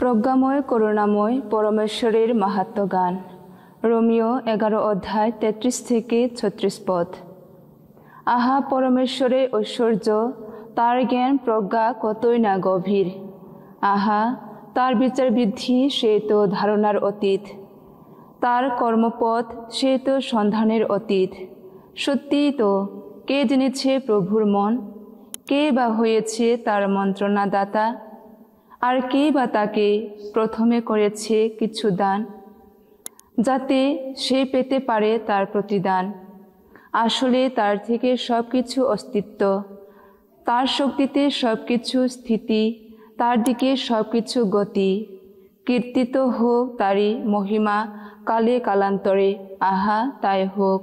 প্রজ্ঞাময় করুণাময় পরমেশ্বরের মাহাত্ম্য গান। রোমিও 11 অধ্যায় 33 থেকে 36 পদ। আহা পরমেশ্বরের ঐশ্বর্য, তার জ্ঞান প্রজ্ঞা কতই না গভীর। আহা তার বিচার বৃদ্ধি, সে তো ধারণার অতীত। তার কর্মপথ, সে তো সন্ধানের অতীত। সত্যিই তো, কে জেনেছে প্রভুর মন? কে বা হয়েছে তার মন্ত্রণাদাতা? আর কে বা তাকে প্রথমে করেছে কিছু দান, যাতে সে পেতে পারে তার প্রতিদান? আসলে তার থেকে সব কিছু অস্তিত্ব, তার শক্তিতে সব কিছু স্থিতি, তার দিকে সব কিছু গতি। কীর্তিত হোক তারই মহিমা কালে কালান্তরে, আহা তাই হোক।